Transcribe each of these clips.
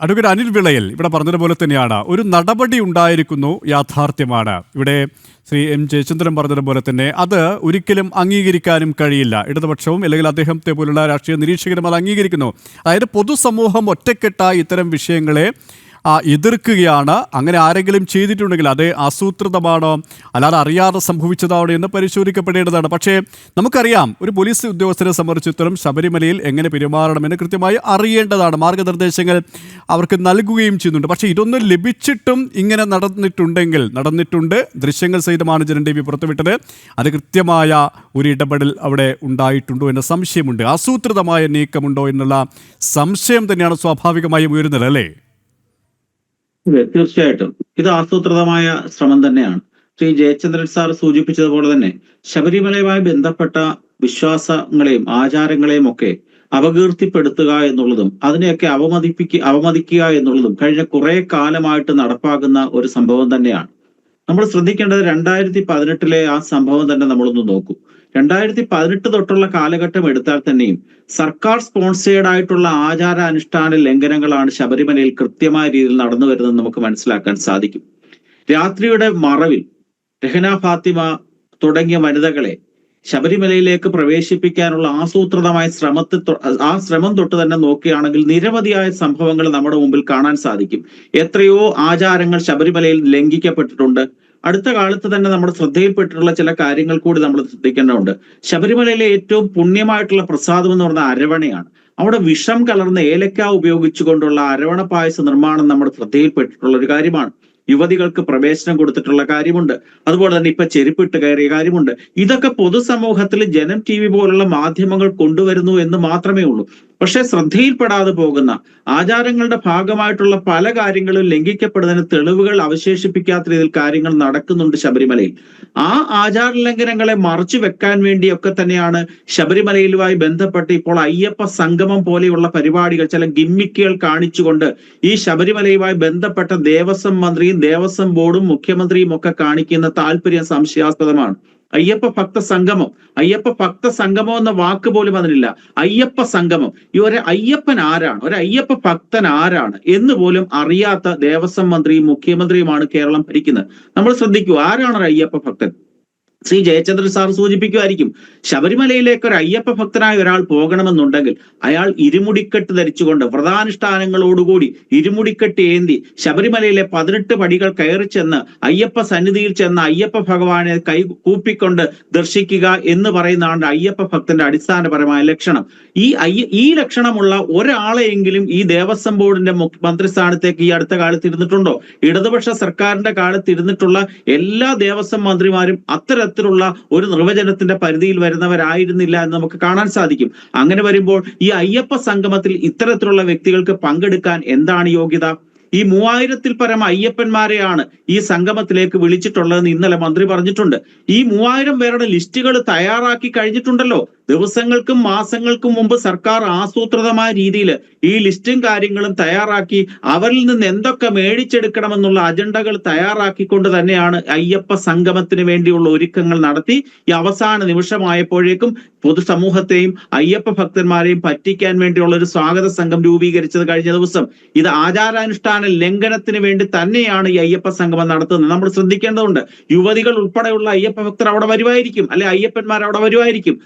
Advocate Anil വിളയൽ ഇവിടെ പറഞ്ഞതുപോലെ തന്നെയാണ്, ഒരു നടപടി ഉണ്ടായിരിക്കുന്നു, യാഥാർത്ഥ്യമാണ്. ഇവിടെ ശ്രീ എം ജയചന്ദ്രൻ പറഞ്ഞതുപോലെ തന്നെ അത് ഒരിക്കലും അംഗീകരിക്കാനും കഴിയില്ല. ഇടതുപക്ഷവും അല്ലെങ്കിൽ അദ്ദേഹത്തെ പോലുള്ള രാഷ്ട്രീയ നിരീക്ഷകരും അത് അംഗീകരിക്കുന്നു. അതായത് പൊതുസമൂഹം ഒറ്റക്കെട്ടായി ഇത്തരം വിഷയങ്ങളെ എതിർക്കുകയാണ്. അങ്ങനെ ആരെങ്കിലും ചെയ്തിട്ടുണ്ടെങ്കിൽ അത് ആസൂത്രിതമാണോ അല്ലാതെ അറിയാതെ സംഭവിച്ചതാണോ എന്ന് പരിശോധിക്കപ്പെടേണ്ടതാണ്. പക്ഷേ നമുക്കറിയാം, ഒരു പോലീസ് ഉദ്യോഗസ്ഥരെ സംബന്ധിച്ചിടത്തോളം ശബരിമലയിൽ എങ്ങനെ പെരുമാറണമെന്ന് കൃത്യമായി അറിയേണ്ടതാണ്. മാർഗനിർദ്ദേശങ്ങൾ അവർക്ക് നൽകുകയും ചെയ്യുന്നുണ്ട്. പക്ഷേ ഇതൊന്നും ലഭിച്ചിട്ടും ഇങ്ങനെ നടന്നിട്ടുണ്ട്. ദൃശ്യങ്ങൾ സഹിതമാണ് ജനൻ ടി വി പുറത്തുവിട്ടത്. അത് കൃത്യമായ ഒരു ഇടപെടൽ അവിടെ ഉണ്ടായിട്ടുണ്ടോ എന്ന സംശയമുണ്ട്. ആസൂത്രിതമായ നീക്കമുണ്ടോ എന്നുള്ള സംശയം തന്നെയാണ് സ്വാഭാവികമായും ഉയരുന്നത്, അല്ലേ? അതെ, തീർച്ചയായിട്ടും ഇത് ആസൂത്രിതമായ ശ്രമം തന്നെയാണ്. ശ്രീ ജയചന്ദ്രൻ സാർ സൂചിപ്പിച്ചതുപോലെ തന്നെ ശബരിമലയുമായി ബന്ധപ്പെട്ട വിശ്വാസങ്ങളെയും ആചാരങ്ങളെയും ഒക്കെ അപകീർത്തിപ്പെടുത്തുക എന്നുള്ളതും അതിനെയൊക്കെ അവമതിക്കുക എന്നുള്ളതും കഴിഞ്ഞ കുറെ കാലമായിട്ട് നടപ്പാകുന്ന ഒരു സംഭവം തന്നെയാണ്. നമ്മൾ ശ്രദ്ധിക്കേണ്ടത് 2018 ആ സംഭവം തന്നെ നമ്മളൊന്ന് നോക്കൂ. 2018 തൊട്ടുള്ള കാലഘട്ടം എടുത്താൽ തന്നെയും സർക്കാർ സ്പോൺസേഡ് ആയിട്ടുള്ള ആചാരാനുഷ്ഠാന ലംഘനങ്ങളാണ് ശബരിമലയിൽ കൃത്യമായ രീതിയിൽ നടന്നു വരുന്നത് നമുക്ക് മനസ്സിലാക്കാൻ സാധിക്കും. രാത്രിയുടെ മറവിൽ രഹന ഫാത്തിമ തുടങ്ങിയ വനിതകളെ ശബരിമലയിലേക്ക് പ്രവേശിപ്പിക്കാനുള്ള ആസൂത്രിതമായ ശ്രമം തൊട്ട് തന്നെ നോക്കുകയാണെങ്കിൽ നിരവധിയായ സംഭവങ്ങൾ നമ്മുടെ മുമ്പിൽ കാണാൻ സാധിക്കും. എത്രയോ ആചാരങ്ങൾ ശബരിമലയിൽ ലംഘിക്കപ്പെട്ടിട്ടുണ്ട്. അടുത്ത കാലത്ത് തന്നെ നമ്മുടെ ശ്രദ്ധയിൽപ്പെട്ടിട്ടുള്ള ചില കാര്യങ്ങൾ കൂടി നമ്മൾ ശ്രദ്ധിക്കേണ്ടതുണ്ട്. ശബരിമലയിലെ ഏറ്റവും പുണ്യമായിട്ടുള്ള പ്രസാദം എന്ന് പറഞ്ഞാൽ അരവണയാണ്. അവിടെ വിഷം കലർന്ന ഏലക്ക ഉപയോഗിച്ചുകൊണ്ടുള്ള അരവണ പായസ നിർമ്മാണം നമ്മുടെ ശ്രദ്ധയിൽപ്പെട്ടിട്ടുള്ള ഒരു കാര്യമാണ്. യുവതികൾക്ക് പ്രവേശനം കൊടുത്തിട്ടുള്ള കാര്യമുണ്ട്. അതുപോലെ തന്നെ ഇപ്പൊ ചെരുപ്പിട്ട് കയറിയ കാര്യമുണ്ട്. ഇതൊക്കെ പൊതുസമൂഹത്തിൽ ജനം ടി വി പോലുള്ള മാധ്യമങ്ങൾ കൊണ്ടുവരുന്നു എന്ന് മാത്രമേ ഉള്ളൂ. പക്ഷെ ശ്രദ്ധയിൽപ്പെടാതെ പോകുന്ന ആചാരങ്ങളുടെ ഭാഗമായിട്ടുള്ള പല കാര്യങ്ങളും ലംഘിക്കപ്പെടുന്നതിന് തെളിവുകൾ അവശേഷിപ്പിക്കാത്ത രീതിയിൽ കാര്യങ്ങൾ നടക്കുന്നുണ്ട് ശബരിമലയിൽ. ആ ആചാര ലംഘനങ്ങളെ മറച്ചു വെക്കാൻ വേണ്ടിയൊക്കെ തന്നെയാണ് ശബരിമലയിലുമായി ബന്ധപ്പെട്ട് ഇപ്പോൾ അയ്യപ്പ സംഗമം പോലെയുള്ള പരിപാടികൾ, ചില ഗിമ്മിക്കുകൾ കാണിച്ചുകൊണ്ട് ഈ ശബരിമലയുമായി ബന്ധപ്പെട്ട ദേവസ്വം മന്ത്രിയും ദേവസ്വം ബോർഡും മുഖ്യമന്ത്രിയും ഒക്കെ കാണിക്കുന്ന താല്പര്യം സംശയാസ്പദമാണ്. അയ്യപ്പ ഭക്ത സംഗമം എന്ന വാക്ക് പോലും അതിനില്ല. അയ്യപ്പ സംഗമം. ഈ ഒരു അയ്യപ്പൻ ആരാണ്, ഒരു അയ്യപ്പ ഭക്തൻ ആരാണ് എന്ന് പോലും അറിയാത്ത ദേവസ്വം മന്ത്രിയും മുഖ്യമന്ത്രിയുമാണ് കേരളം ഭരിക്കുന്നത്. നമ്മൾ ശ്രദ്ധിക്കൂ, ആരാണ് ഒരു അയ്യപ്പ ഭക്തൻ? ശ്രീ ജയചന്ദ്രൻ സാർ സൂചിപ്പിക്കുമായിരിക്കും, ശബരിമലയിലേക്ക് ഒരു അയ്യപ്പ ഭക്തനായ ഒരാൾ പോകണമെന്നുണ്ടെങ്കിൽ അയാൾ ഇരുമുടിക്കെട്ട് ധരിച്ചുകൊണ്ട് വ്രതാനുഷ്ഠാനങ്ങളോടുകൂടി ഇരുമുടിക്കെട്ട് ഏന്തി ശബരിമലയിലെ 18 പടികൾ കയറി ചെന്ന് അയ്യപ്പ സന്നിധിയിൽ ചെന്ന് അയ്യപ്പ ഭഗവാനെ കൈ കൂപ്പിക്കൊണ്ട് ദർശിക്കുക എന്ന് പറയുന്നതാണ് അയ്യപ്പ ഭക്തന്റെ അടിസ്ഥാനപരമായ ലക്ഷണം. ഈ ലക്ഷണമുള്ള ഒരാളെയെങ്കിലും ഈ ദേവസ്വം ബോർഡിന്റെ മന്ത്രിസ്ഥാനത്തേക്ക് ഈ അടുത്ത കാലത്ത് ഇരുന്നിട്ടുണ്ടോ? ഇടതുപക്ഷ സർക്കാരിന്റെ കാലത്ത് ഇരുന്നിട്ടുള്ള എല്ലാ ദേവസ്വം മന്ത്രിമാരും അത്തരത്തിലുള്ള ഒരു നിർവചനത്തിന്റെ പരിധിയിൽ വരുന്നവരായിരുന്നില്ല എന്ന് നമുക്ക് കാണാൻ സാധിക്കും. അങ്ങനെ വരുമ്പോൾ ഈ അയ്യപ്പ സംഗമത്തിൽ ഇത്തരത്തിലുള്ള വ്യക്തികൾക്ക് പങ്കെടുക്കാൻ എന്താണ് യോഗ്യത? ഈ 3000-ൽ പരം അയ്യപ്പന്മാരെയാണ് ഈ സംഗമത്തിലേക്ക് വിളിച്ചിട്ടുള്ളതെന്ന് ഇന്നലെ മന്ത്രി പറഞ്ഞിട്ടുണ്ട്. ഈ 3000 പേരുടെ ലിസ്റ്റുകൾ തയ്യാറാക്കി കഴിഞ്ഞിട്ടുണ്ടല്ലോ. ദിവസങ്ങൾക്കും മാസങ്ങൾക്കും മുമ്പ് സർക്കാർ ആസൂത്രിതമായ രീതിയിൽ ഈ ലിസ്റ്റും കാര്യങ്ങളും തയ്യാറാക്കി അവരിൽ നിന്ന് എന്തൊക്കെ മേടിച്ചെടുക്കണമെന്നുള്ള അജണ്ടകൾ തയ്യാറാക്കിക്കൊണ്ട് തന്നെയാണ് അയ്യപ്പ സംഗമത്തിന് വേണ്ടിയുള്ള ഒരുക്കങ്ങൾ നടത്തി ഈ അവസാന നിമിഷമായപ്പോഴേക്കും പൊതുസമൂഹത്തെയും അയ്യപ്പ ഭക്തന്മാരെയും പറ്റിക്കാൻ വേണ്ടിയുള്ള ഒരു സ്വാഗത സംഘം രൂപീകരിച്ചത് കഴിഞ്ഞ ദിവസം. ഇത് ആചാരാനുഷ്ഠാന ലംഘനത്തിന് വേണ്ടി തന്നെയാണ് ഈ അയ്യപ്പ സംഗമം നടത്തുന്നത്. നമ്മൾ ശ്രദ്ധിക്കേണ്ടതുണ്ട്. യുവതികൾ ഉൾപ്പെടെയുള്ള അയ്യപ്പ ഭക്തർ അവിടെ വരുമായിരിക്കും, അല്ലെ അയ്യപ്പന്മാർ അവിടെ വരുമായിരിക്കും.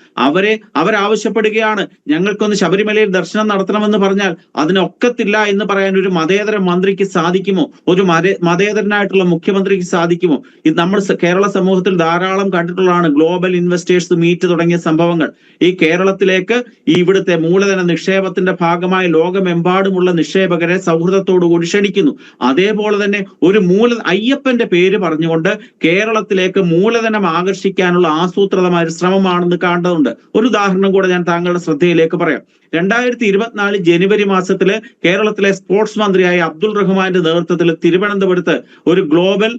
അവരാവശ്യപ്പെടുകയാണ്, ഞങ്ങൾക്കൊന്ന് ശബരിമലയിൽ ദർശനം നടത്തണമെന്ന് പറഞ്ഞാൽ അതിനൊക്കത്തില്ല എന്ന് പറയാൻ ഒരു മതേതര മന്ത്രിക്ക് സാധിക്കുമോ? ഒരു മതേതരനായിട്ടുള്ള മുഖ്യമന്ത്രിക്ക് സാധിക്കുമോ? ഇത് നമ്മൾ കേരള സമൂഹത്തിൽ ധാരാളം കണ്ടിട്ടുള്ളതാണ്. ഗ്ലോബൽ ഇൻവെസ്റ്റേഴ്സ് മീറ്റ് തുടങ്ങിയ സംഭവങ്ങൾ ഈ കേരളത്തിലേക്ക് ഇവിടുത്തെ മൂലധന നിക്ഷേപത്തിന്റെ ഭാഗമായി ലോകമെമ്പാടുമുള്ള നിക്ഷേപകരെ സൗഹൃദത്തോടുകൂടി ക്ഷണിക്കുന്നു. അതേപോലെ തന്നെ ഒരു അയ്യപ്പന്റെ പേര് പറഞ്ഞുകൊണ്ട് കേരളത്തിലേക്ക് മൂലധനം ആകർഷിക്കാനുള്ള ആസൂത്രിതമായ ഒരു ശ്രമമാണെന്ന് കാണേണ്ടതുണ്ട്. ഒരു ഉദാഹരണം കൂടെ ഞാൻ താങ്കളുടെ ശ്രദ്ധയിലേക്ക് പറയാം. 2024 ജനുവരി മാസത്തില് കേരളത്തിലെ സ്പോർട്സ് മന്ത്രിയായ അബ്ദുൾ റഹ്മാന്റെ നേതൃത്വത്തിൽ തിരുവനന്തപുരത്ത് ഒരു ഗ്ലോബൽ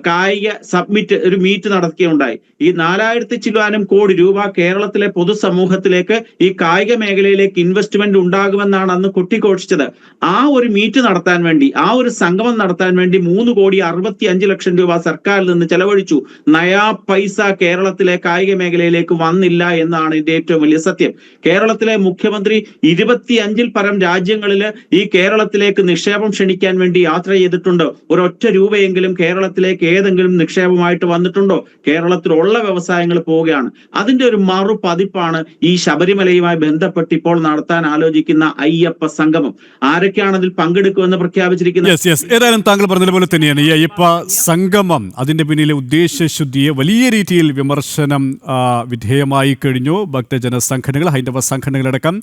കായിക സബ്മിറ്റ് ഒരു മീറ്റ് നടക്കുകയുണ്ടായി. ഈ 4000 ചില്ലാനം കോടി രൂപ കേരളത്തിലെ പൊതുസമൂഹത്തിലേക്ക് ഈ കായിക മേഖലയിലേക്ക് ഇൻവെസ്റ്റ്മെന്റ് ഉണ്ടാകുമെന്നാണ് അന്ന് കൊട്ടിഘോഷിച്ചത്. ആ ഒരു മീറ്റ് നടത്താൻ വേണ്ടി, ആ ഒരു സംഗമം നടത്താൻ വേണ്ടി 3,65,00,000 രൂപ സർക്കാരിൽ നിന്ന് ചെലവഴിച്ചു. നയാ പൈസ കേരളത്തിലെ കായിക മേഖലയിലേക്ക് വന്നില്ല എന്നാണ് ഇതിന്റെ ഏറ്റവും വലിയ സത്യം. കേരളത്തിലെ മുഖ്യമന്ത്രി 25-ൽ പരം രാജ്യങ്ങളിൽ ഈ കേരളത്തിലേക്ക് നിക്ഷേപം ക്ഷണിക്കാൻ വേണ്ടി യാത്ര ചെയ്തിട്ടുണ്ട്. ഒരൊറ്റ രൂപയെങ്കിലും കേരളത്തിലേക്ക് ഏതെങ്കിലും നിക്ഷേപമായിട്ട് വന്നിട്ടുണ്ടോ? കേരളത്തിലുള്ള വ്യവസായങ്ങൾ പോവുകയാണ്. അതിന്റെ ഒരു മറുപതിപ്പാണ് ഈ ശബരിമലയുമായി ബന്ധപ്പെട്ട് ഇപ്പോൾ നടത്താൻ ആലോചിക്കുന്ന അയ്യപ്പ സംഗമം. ആരൊക്കെയാണ് അതിൽ പങ്കെടുക്കുമെന്ന് പ്രഖ്യാപിച്ചിരിക്കുന്നത്? ഏതായാലും താങ്കൾ പറഞ്ഞതുപോലെ തന്നെയാണ് ഈ അയ്യപ്പ സംഗമം അതിന്റെ പിന്നിലെ ഉദ്ദേശശുദ്ധിയെ വലിയ രീതിയിൽ വിമർശനം വിധേയമായി കഴിഞ്ഞു. ഭക്തജന സംഘടനകൾ, ഹൈന്ദവ സംഘടനകളടക്കം